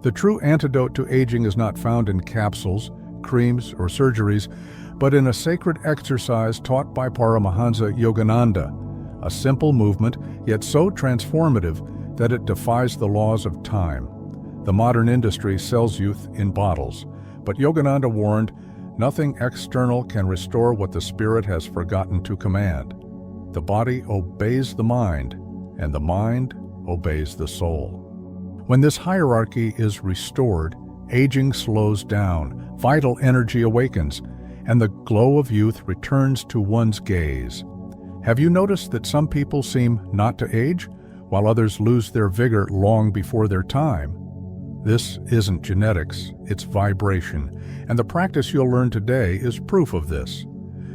The true antidote to aging is not found in capsules, creams, or surgeries, but in a sacred exercise taught by Paramahansa Yogananda, a simple movement, yet so transformative that it defies the laws of time. The modern industry sells youth in bottles, but Yogananda warned, nothing external can restore what the spirit has forgotten to command. The body obeys the mind, and the mind obeys the soul. When this hierarchy is restored, aging slows down, vital energy awakens, and the glow of youth returns to one's gaze. Have you noticed that some people seem not to age, while others lose their vigor long before their time? This isn't genetics, it's vibration, and the practice you'll learn today is proof of this.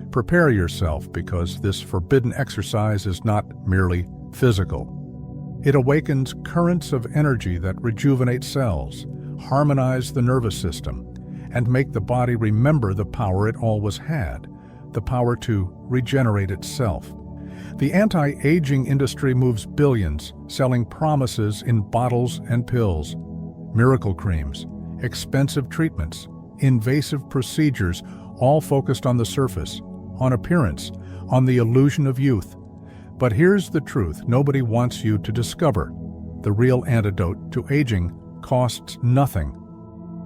Prepare yourself, because this forbidden exercise is not merely physical. It awakens currents of energy that rejuvenate cells, harmonize the nervous system, and make the body remember the power it always had, the power to regenerate itself. The anti-aging industry moves billions, selling promises in bottles and pills, miracle creams, expensive treatments, invasive procedures, all focused on the surface, on appearance, on the illusion of youth. But here's the truth nobody wants you to discover. The real antidote to aging costs nothing.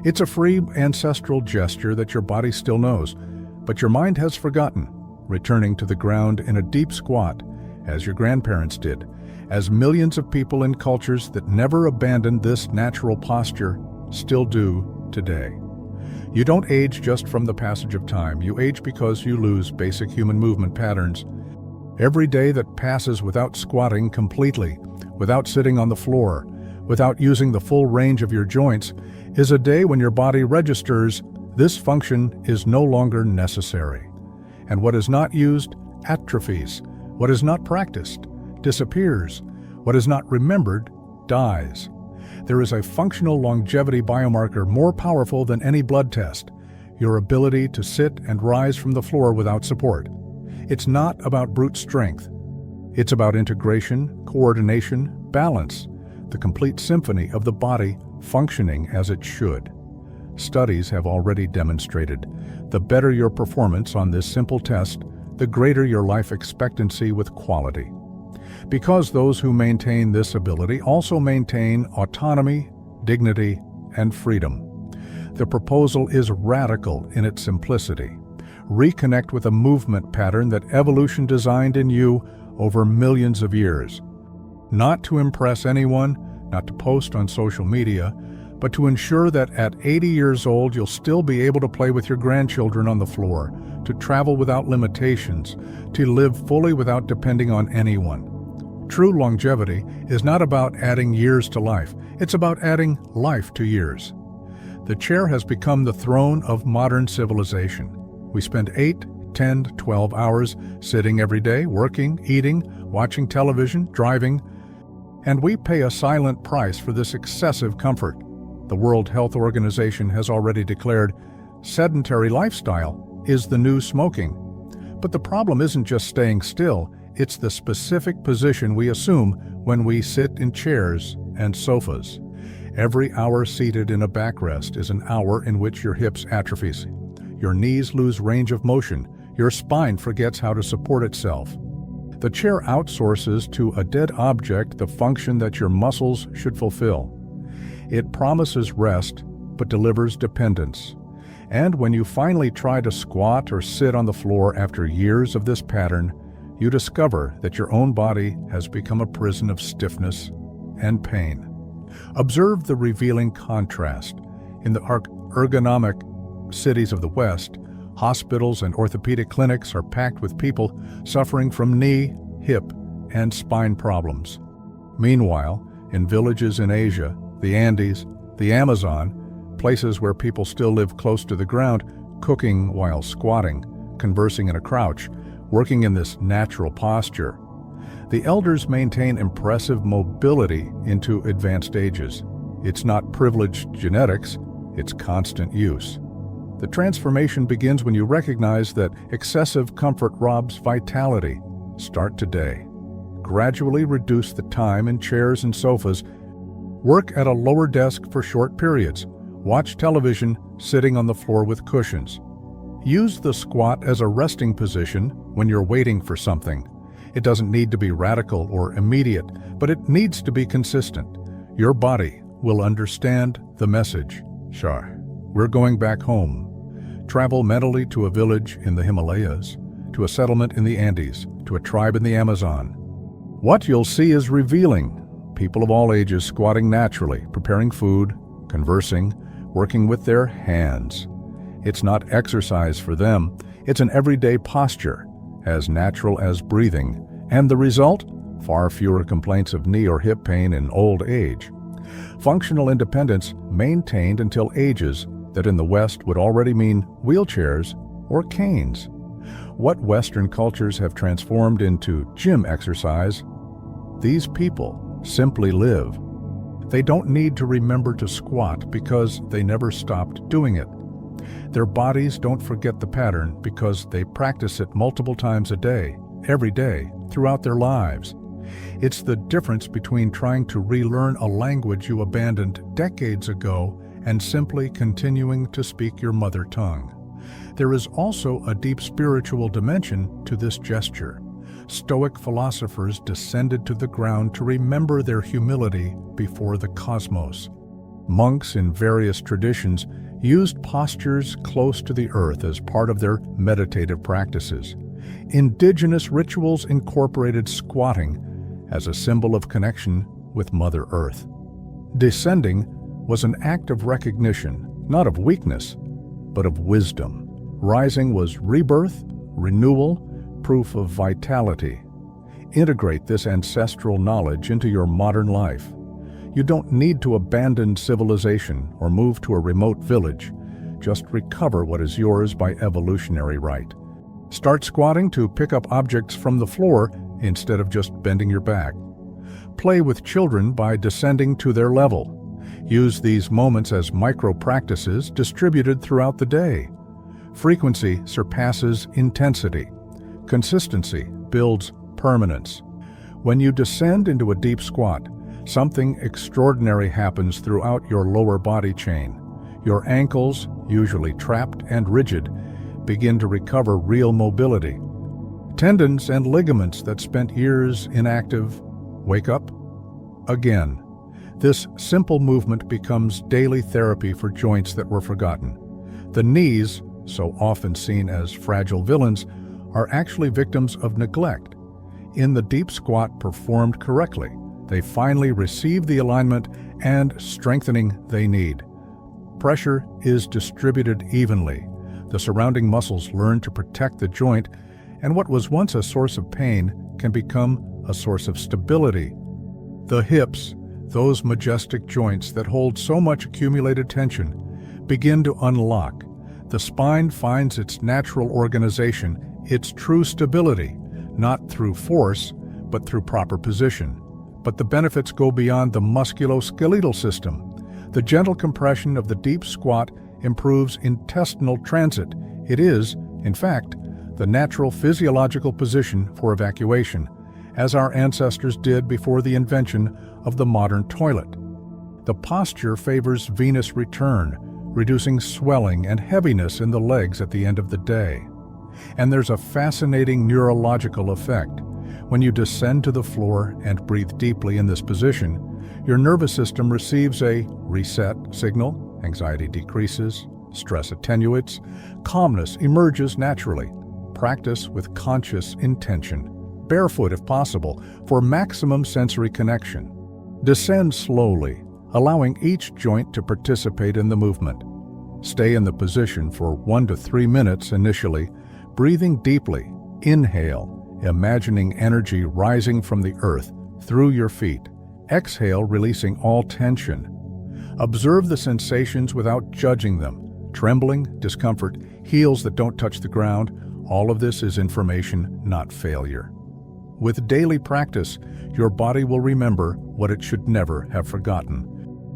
It's a free ancestral gesture that your body still knows, but your mind has forgotten, returning to the ground in a deep squat, as your grandparents did, as millions of people in cultures that never abandoned this natural posture still do today. You don't age just from the passage of time. You age because you lose basic human movement patterns. Every day that passes without squatting completely, without sitting on the floor, without using the full range of your joints, is a day when your body registers this function is no longer necessary. And what is not used atrophies. What is not practiced disappears. What is not remembered dies. There is a functional longevity biomarker more powerful than any blood test: your ability to sit and rise from the floor without support. It's not about brute strength. It's about integration, coordination, balance, the complete symphony of the body functioning as it should. Studies have already demonstrated the better your performance on this simple test, the greater your life expectancy with quality. Because those who maintain this ability also maintain autonomy, dignity, and freedom. The proposal is radical in its simplicity. Reconnect with a movement pattern that evolution designed in you over millions of years. Not to impress anyone, not to post on social media, but to ensure that at 80 years old you'll still be able to play with your grandchildren on the floor, to travel without limitations, to live fully without depending on anyone. True longevity is not about adding years to life, it's about adding life to years. The chair has become the throne of modern civilization. We spend 8, 10, 12 hours sitting every day, working, eating, watching television, driving, and we pay a silent price for this excessive comfort. The World Health Organization has already declared sedentary lifestyle is the new smoking. But the problem isn't just staying still, it's the specific position we assume when we sit in chairs and sofas. Every hour seated in a backrest is an hour in which your hips atrophies. Your knees lose range of motion. Your spine forgets how to support itself. The chair outsources to a dead object the function that your muscles should fulfill. It promises rest, but delivers dependence. And when you finally try to squat or sit on the floor after years of this pattern, you discover that your own body has become a prison of stiffness and pain. Observe the revealing contrast. In the ergonomic cities of the West, hospitals and orthopedic clinics are packed with people suffering from knee, hip, and spine problems. Meanwhile, in villages in Asia, the Andes, the Amazon, places where people still live close to the ground, cooking while squatting, conversing in a crouch, working in this natural posture, the elders maintain impressive mobility into advanced ages. It's not privileged genetics, it's constant use. The transformation begins when you recognize that excessive comfort robs vitality. Start today. Gradually reduce the time in chairs and sofas. Work at a lower desk for short periods. Watch television sitting on the floor with cushions. Use the squat as a resting position when you're waiting for something. It doesn't need to be radical or immediate, but it needs to be consistent. Your body will understand the message. Shah, we're going back home. Travel mentally to a village in the Himalayas, to a settlement in the Andes, to a tribe in the Amazon. What you'll see is revealing. People of all ages squatting naturally, preparing food, conversing, working with their hands. It's not exercise for them, it's an everyday posture, as natural as breathing. And the result? Far fewer complaints of knee or hip pain in old age. Functional independence maintained until ages that in the West would already mean wheelchairs or canes. What Western cultures have transformed into gym exercise, these people simply live. They don't need to remember to squat because they never stopped doing it. Their bodies don't forget the pattern because they practice it multiple times a day, every day, throughout their lives. It's the difference between trying to relearn a language you abandoned decades ago and simply continuing to speak your mother tongue. There is also a deep spiritual dimension to this gesture. Stoic philosophers descended to the ground to remember their humility before the cosmos. Monks in various traditions used postures close to the earth as part of their meditative practices. Indigenous rituals incorporated squatting as a symbol of connection with Mother Earth. Descending was an act of recognition, not of weakness, but of wisdom. Rising was rebirth, renewal, proof of vitality. Integrate this ancestral knowledge into your modern life. You don't need to abandon civilization or move to a remote village. Just recover what is yours by evolutionary right. Start squatting to pick up objects from the floor instead of just bending your back. Play with children by descending to their level. Use these moments as micro-practices distributed throughout the day. Frequency surpasses intensity. Consistency builds permanence. When you descend into a deep squat, something extraordinary happens throughout your lower body chain. Your ankles, usually trapped and rigid, begin to recover real mobility. Tendons and ligaments that spent years inactive wake up again. This simple movement becomes daily therapy for joints that were forgotten. The knees, so often seen as fragile villains, are actually victims of neglect. In the deep squat performed correctly, they finally receive the alignment and strengthening they need. Pressure is distributed evenly. The surrounding muscles learn to protect the joint, and what was once a source of pain can become a source of stability. The hips, those majestic joints that hold so much accumulated tension, begin to unlock. The spine finds its natural organization, its true stability, not through force, but through proper position. But the benefits go beyond the musculoskeletal system. The gentle compression of the deep squat improves intestinal transit. It is, in fact, the natural physiological position for evacuation, as our ancestors did before the invention of the modern toilet. The posture favors venous return, reducing swelling and heaviness in the legs at the end of the day. And there's a fascinating neurological effect. When you descend to the floor and breathe deeply in this position, your nervous system receives a reset signal, anxiety decreases, stress attenuates, calmness emerges naturally. Practice with conscious intention, barefoot if possible, for maximum sensory connection. Descend slowly, allowing each joint to participate in the movement. Stay in the position for 1 to 3 minutes initially, breathing deeply. Inhale, imagining energy rising from the earth through your feet. Exhale, releasing all tension. Observe the sensations without judging them. Trembling, discomfort, heels that don't touch the ground, all of this is information, not failure. With daily practice, your body will remember what it should never have forgotten.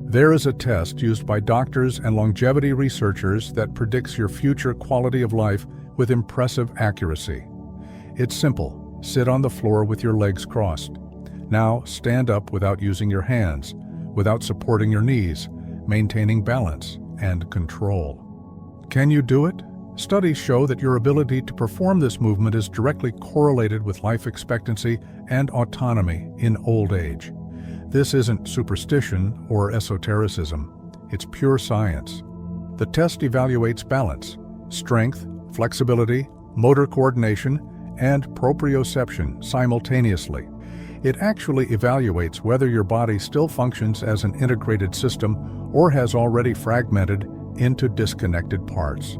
There is a test used by doctors and longevity researchers that predicts your future quality of life with impressive accuracy. It's simple. Sit on the floor with your legs crossed. Now stand up without using your hands. without supporting your knees, maintaining balance and control. Can you do it? Studies show that your ability to perform this movement is directly correlated with life expectancy and autonomy in old age. This isn't superstition or esotericism. It's pure science. The test evaluates balance, strength, flexibility, motor coordination, and proprioception simultaneously. It actually evaluates whether your body still functions as an integrated system or has already fragmented into disconnected parts.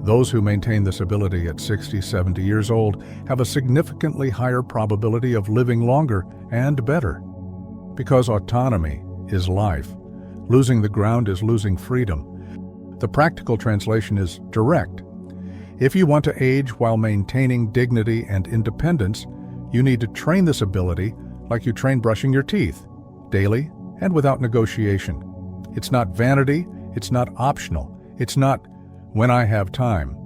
Those who maintain this ability at 60, 70 years old have a significantly higher probability of living longer and better. Because autonomy is life, losing the ground is losing freedom. The practical translation is direct. If you want to age while maintaining dignity and independence, you need to train this ability like you train brushing your teeth, daily and without negotiation. It's not vanity, it's not optional, it's not when I have time.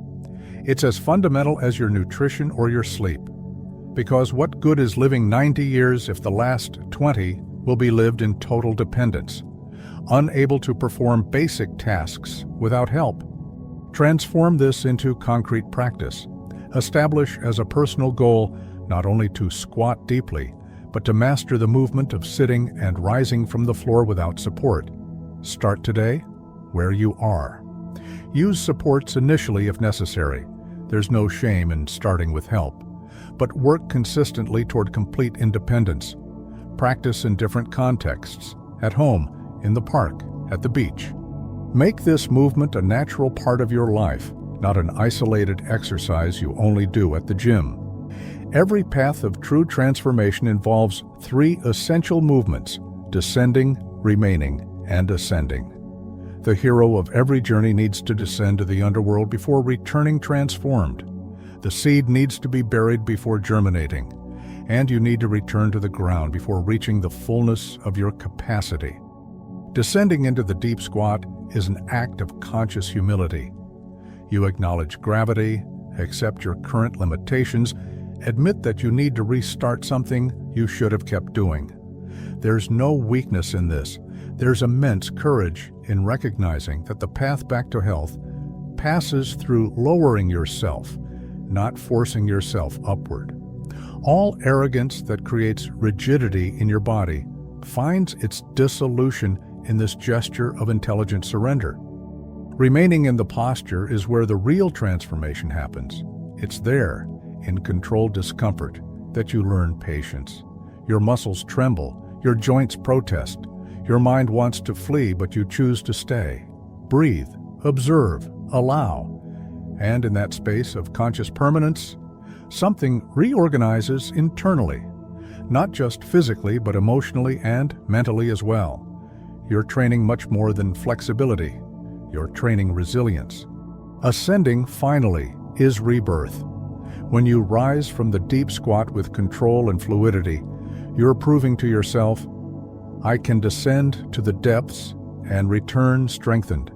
It's as fundamental as your nutrition or your sleep. Because what good is living 90 years if the last 20 will be lived in total dependence, unable to perform basic tasks without help? Transform this into concrete practice. Establish as a personal goal not only to squat deeply, but to master the movement of sitting and rising from the floor without support. Start today where you are. Use supports initially if necessary. There's no shame in starting with help. But work consistently toward complete independence. Practice in different contexts, at home, in the park, at the beach. Make this movement a natural part of your life, not an isolated exercise you only do at the gym. Every path of true transformation involves 3 essential movements: descending, remaining, and ascending. The hero of every journey needs to descend to the underworld before returning transformed. The seed needs to be buried before germinating, and you need to return to the ground before reaching the fullness of your capacity. Descending into the deep squat is an act of conscious humility. You acknowledge gravity, accept your current limitations, admit that you need to restart something you should have kept doing. There's no weakness in this. There's immense courage in recognizing that the path back to health passes through lowering yourself, not forcing yourself upward. All arrogance that creates rigidity in your body finds its dissolution in this gesture of intelligent surrender. Remaining in the posture is where the real transformation happens. It's there, in controlled discomfort, that you learn patience. Your muscles tremble, your joints protest. Your mind wants to flee, but you choose to stay. Breathe, observe, allow. And in that space of conscious permanence, something reorganizes internally, not just physically, but emotionally and mentally as well. You're training much more than flexibility. You're training resilience. Ascending, finally, is rebirth. When you rise from the deep squat with control and fluidity, you're proving to yourself, I can descend to the depths and return strengthened.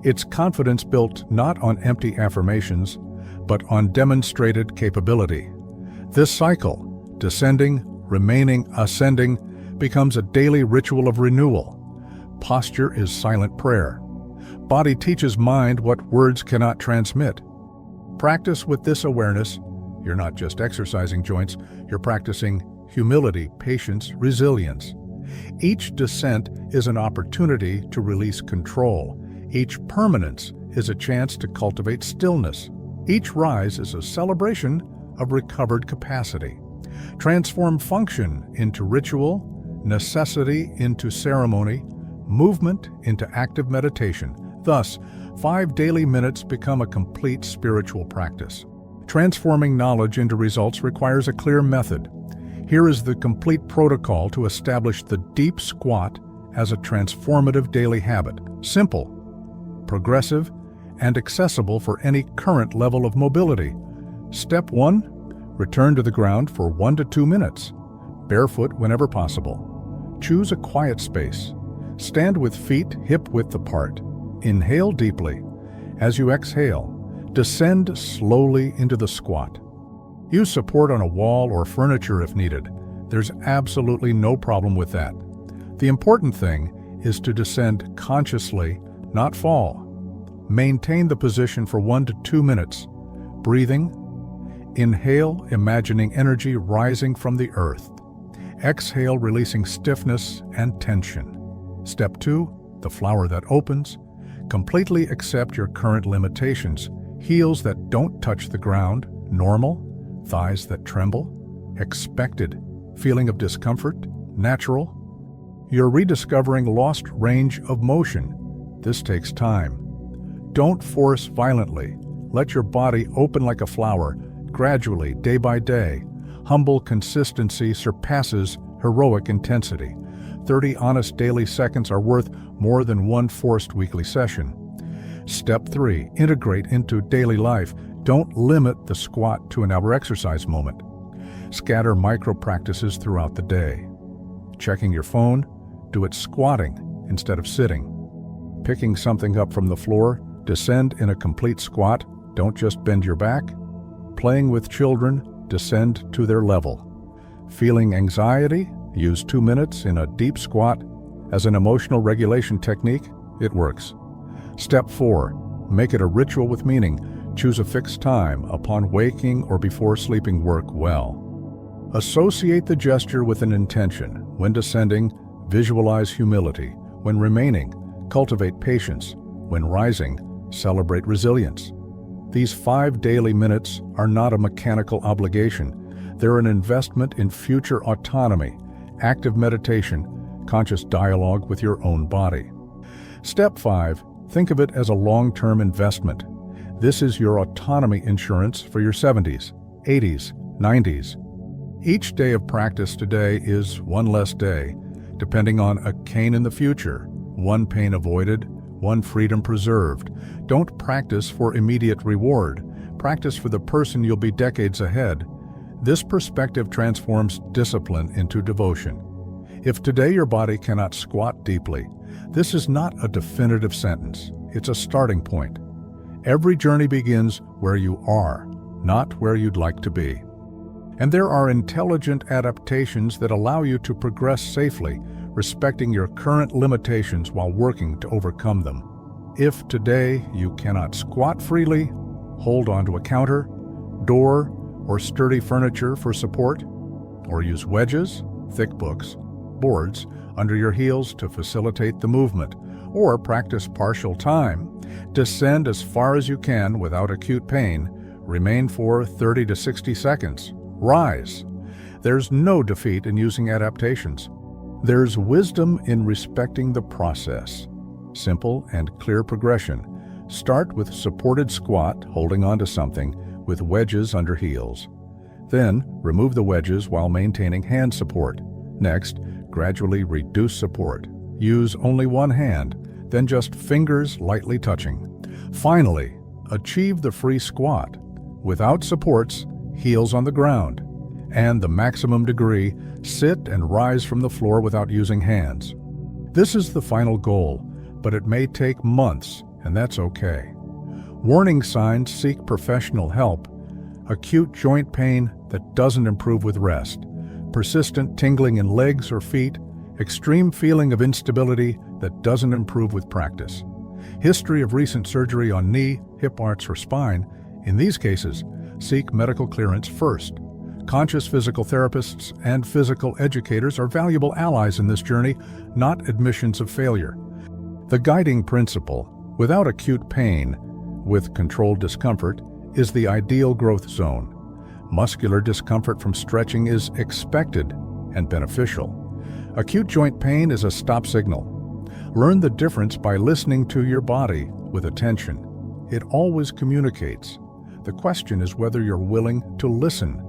It's confidence built not on empty affirmations, but on demonstrated capability. This cycle, descending, remaining, ascending, becomes a daily ritual of renewal. Posture is silent prayer. Body teaches mind what words cannot transmit. Practice with this awareness. You're not just exercising joints, you're practicing humility, patience, resilience. Each descent is an opportunity to release control. Each permanence is a chance to cultivate stillness. Each rise is a celebration of recovered capacity. Transform function into ritual, necessity into ceremony, movement into active meditation. Thus, 5 daily minutes become a complete spiritual practice. Transforming knowledge into results requires a clear method. Here is the complete protocol to establish the deep squat as a transformative daily habit. Simple, progressive, and accessible for any current level of mobility. Step 1. Return to the ground for 1 to 2 minutes, barefoot whenever possible. Choose a quiet space. Stand with feet hip-width apart. Inhale deeply. As you exhale, descend slowly into the squat. Use support on a wall or furniture if needed. There's absolutely no problem with that. The important thing is to descend consciously, not fall. Maintain the position for 1 to 2 minutes. Breathing. Inhale, imagining energy rising from the earth. Exhale, releasing stiffness and tension. Step 2, the flower that opens. Completely accept your current limitations. Heels that don't touch the ground, normal. Thighs that tremble, expected. Feeling of discomfort, natural. You're rediscovering lost range of motion. This takes time. Don't force violently. Let your body open like a flower, gradually, day by day. Humble consistency surpasses heroic intensity. 30 honest daily seconds are worth more than one forced weekly session. Step 3, integrate into daily life. Don't limit the squat to an hour exercise moment. Scatter micro practices throughout the day. Checking your phone, do it squatting instead of sitting. Picking something up from the floor, descend in a complete squat, don't just bend your back. Playing with children, descend to their level. Feeling anxiety, use 2 minutes in a deep squat. As an emotional regulation technique, it works. Step 4, make it a ritual with meaning. Choose a fixed time upon waking or before sleeping. Work well. Associate the gesture with an intention. When descending, visualize humility. When remaining, cultivate patience. When rising, celebrate resilience. These 5 daily minutes are not a mechanical obligation. They're an investment in future autonomy, active meditation, conscious dialogue with your own body. Step 5, think of it as a long-term investment. This is your autonomy insurance for your 70s, 80s, 90s. Each day of practice today is one less day, depending on a cane in the future, one pain avoided, one freedom preserved. Don't practice for immediate reward. Practice for the person you'll be decades ahead. This perspective transforms discipline into devotion. If today your body cannot squat deeply, this is not a definitive sentence. It's a starting point. Every journey begins where you are, not where you'd like to be. And there are intelligent adaptations that allow you to progress safely, respecting your current limitations while working to overcome them. If today you cannot squat freely, hold onto a counter, door, or sturdy furniture for support, or use wedges, thick books, boards under your heels to facilitate the movement, or practice partial time. Descend as far as you can without acute pain. Remain for 30 to 60 seconds. Rise. There's no defeat in using adaptations. There's wisdom in respecting the process. Simple and clear progression. Start with supported squat, holding onto something, with wedges under heels. Then, remove the wedges while maintaining hand support. Next, gradually reduce support. Use only one hand, then just fingers lightly touching. Finally, achieve the free squat, without supports, heels on the ground, and the maximum degree, sit and rise from the floor without using hands. This is the final goal, but it may take months, and that's okay. Warning signs: seek professional help. Acute joint pain that doesn't improve with rest. Persistent tingling in legs or feet. Extreme feeling of instability that doesn't improve with practice. History of recent surgery on knee, hip arts, or spine. In these cases, seek medical clearance first. Conscious physical therapists and physical educators are valuable allies in this journey, not admissions of failure. The guiding principle: without acute pain, with controlled discomfort, is the ideal growth zone. Muscular discomfort from stretching is expected and beneficial. Acute joint pain is a stop signal. Learn the difference by listening to your body with attention. It always communicates. The question is whether you're willing to listen.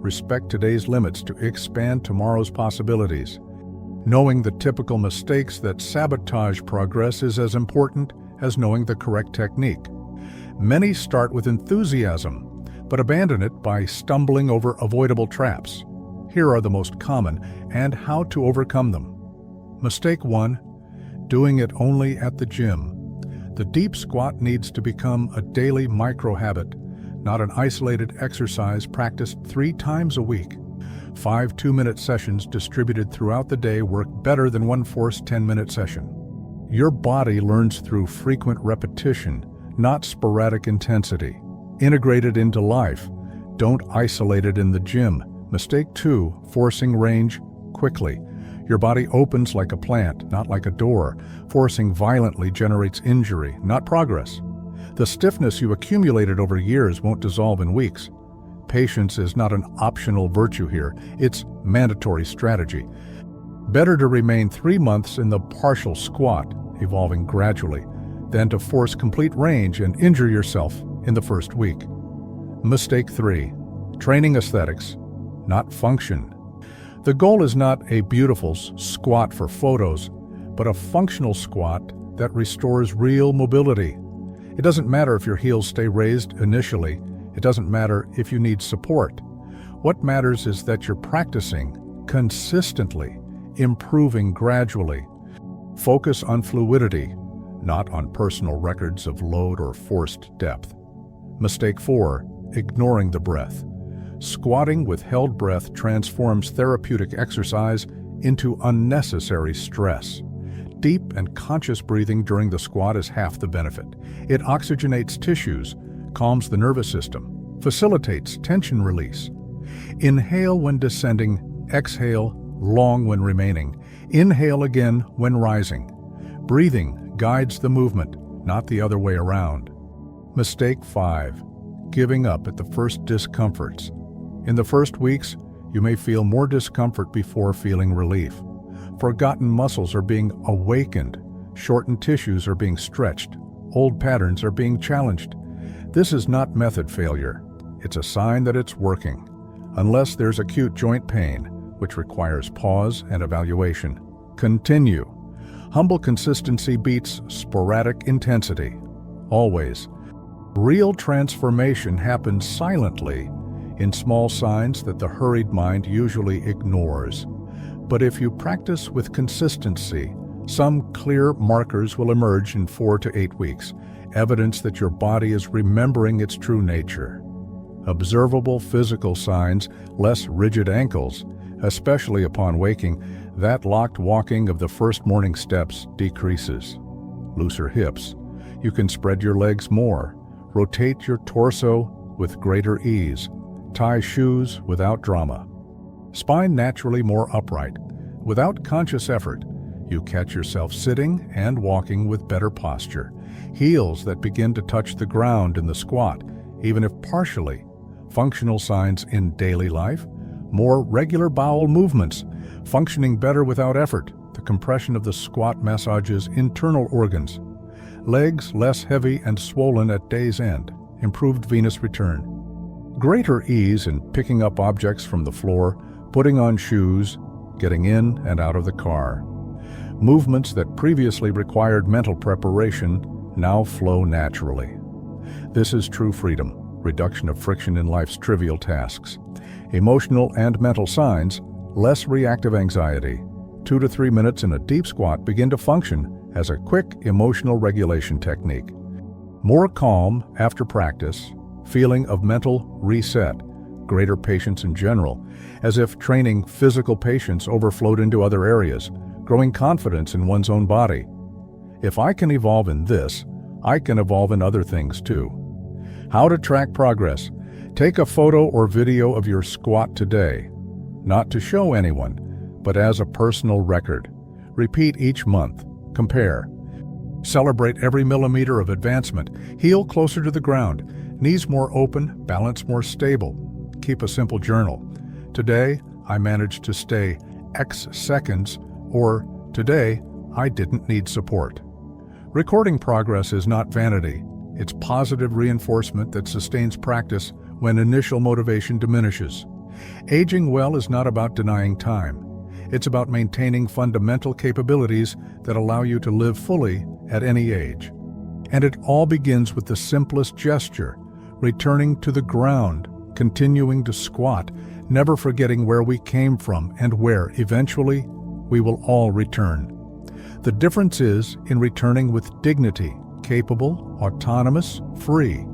Respect today's limits to expand tomorrow's possibilities. Knowing the typical mistakes that sabotage progress is as important as knowing the correct technique. Many start with enthusiasm, but abandon it by stumbling over avoidable traps. Here are the most common and how to overcome them. Mistake 1, doing it only at the gym. The deep squat needs to become a daily micro-habit, not an isolated exercise practiced 3 times a week. 5 2-minute sessions distributed throughout the day work better than one forced 10-minute session. Your body learns through frequent repetition, not sporadic intensity. Integrate it into life. Don't isolate it in the gym. Mistake 2, forcing range quickly. Your body opens like a plant, not like a door. Forcing violently generates injury, not progress. The stiffness you accumulated over years won't dissolve in weeks. Patience is not an optional virtue here, it's mandatory strategy. Better to remain 3 months in the partial squat, evolving gradually, than to force complete range and injure yourself in the first week. Mistake 3, training aesthetics, not function. The goal is not a beautiful squat for photos, but a functional squat that restores real mobility. It doesn't matter if your heels stay raised initially. It doesn't matter if you need support. What matters is that you're practicing consistently, improving gradually. Focus on fluidity, not on personal records of load or forced depth. Mistake 4, ignoring the breath. Squatting with held breath transforms therapeutic exercise into unnecessary stress. Deep and conscious breathing during the squat is half the benefit. It oxygenates tissues, calms the nervous system, facilitates tension release. Inhale when descending, exhale long when remaining. Inhale again when rising. Breathing guides the movement, not the other way around. Mistake 5, giving up at the first discomforts. In the first weeks, you may feel more discomfort before feeling relief. Forgotten muscles are being awakened, shortened tissues are being stretched, old patterns are being challenged. This is not method failure. It's a sign that it's working, unless there's acute joint pain, which requires pause and evaluation. Continue. Humble consistency beats sporadic intensity. Always. Real transformation happens silently, in small signs that the hurried mind usually ignores. But if you practice with consistency, some clear markers will emerge in 4 to 8 weeks, evidence that your body is remembering its true nature. Observable physical signs, less rigid ankles, especially upon waking, that locked walking of the first morning steps decreases. Looser hips. You can spread your legs more, rotate your torso with greater ease, tie shoes without drama. Spine naturally more upright. Without conscious effort, you catch yourself sitting and walking with better posture. Heels that begin to touch the ground in the squat, even if partially. Functional signs in daily life. More regular bowel movements. Functioning better without effort. The compression of the squat massages internal organs. Legs less heavy and swollen at day's end. Improved venous return. Greater ease in picking up objects from the floor, putting on shoes, getting in and out of the car. Movements that previously required mental preparation now flow naturally. This is true freedom, reduction of friction in life's trivial tasks. Emotional and mental signs, less reactive anxiety. 2 to 3 minutes in a deep squat begin to function as a quick emotional regulation technique. More calm after practice, feeling of mental reset, greater patience in general, as if training physical patience overflowed into other areas, growing confidence in one's own body. If I can evolve in this, I can evolve in other things too. How to track progress. Take a photo or video of your squat today, not to show anyone, but as a personal record. Repeat each month. Compare. Celebrate every millimeter of advancement. Heel closer to the ground. Knees more open, balance more stable. Keep a simple journal. Today, I managed to stay X seconds, or today, I didn't need support. Recording progress is not vanity. It's positive reinforcement that sustains practice when initial motivation diminishes. Aging well is not about denying time. It's about maintaining fundamental capabilities that allow you to live fully at any age. And it all begins with the simplest gesture, returning to the ground, continuing to squat, never forgetting where we came from and where, eventually, we will all return. The difference is in returning with dignity, capable, autonomous, free.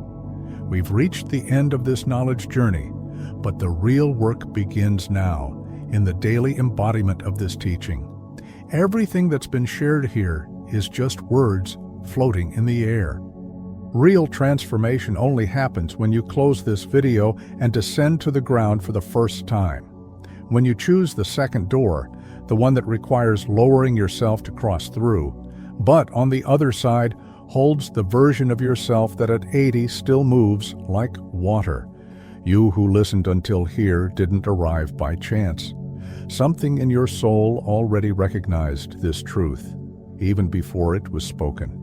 We've reached the end of this knowledge journey, But the real work begins now, in the daily embodiment of this teaching. Everything that's been shared here is just words floating in the air. Real transformation only happens when you close this video and descend to the ground for the first time. When you choose the second door, the one that requires lowering yourself to cross through, but on the other side holds the version of yourself that at 80 still moves like water. You who listened until here didn't arrive by chance. Something in your soul already recognized this truth, even before it was spoken.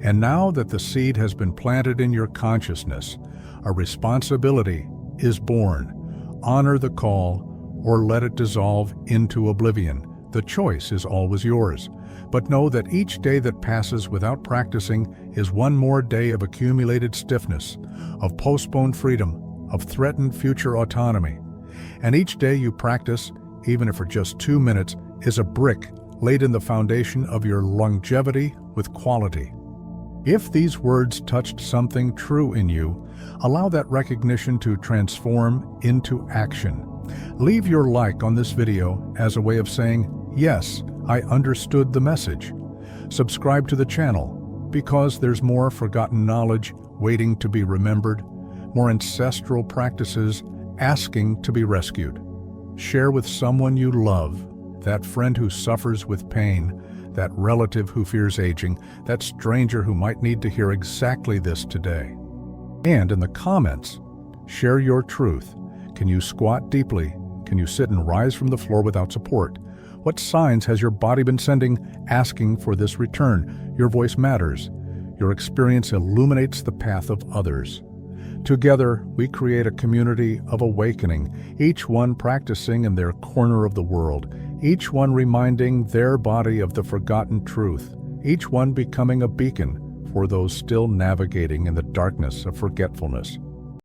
And now that the seed has been planted in your consciousness, a responsibility is born. Honor the call or let it dissolve into oblivion. The choice is always yours. But know that each day that passes without practicing is one more day of accumulated stiffness, of postponed freedom, of threatened future autonomy. And each day you practice, even if for just 2 minutes, is a brick laid in the foundation of your longevity with quality. If these words touched something true in you, allow that recognition to transform into action. Leave your like on this video as a way of saying, yes, I understood the message. Subscribe to the channel, because there's more forgotten knowledge waiting to be remembered, more ancestral practices asking to be rescued. Share with someone you love, that friend who suffers with pain, that relative who fears aging, that stranger who might need to hear exactly this today. And in the comments, share your truth. Can you squat deeply? Can you sit and rise from the floor without support? What signs has your body been sending, asking for this return? Your voice matters. Your experience illuminates the path of others. Together, we create a community of awakening, each one practicing in their corner of the world, each one reminding their body of the forgotten truth, each one becoming a beacon for those still navigating in the darkness of forgetfulness.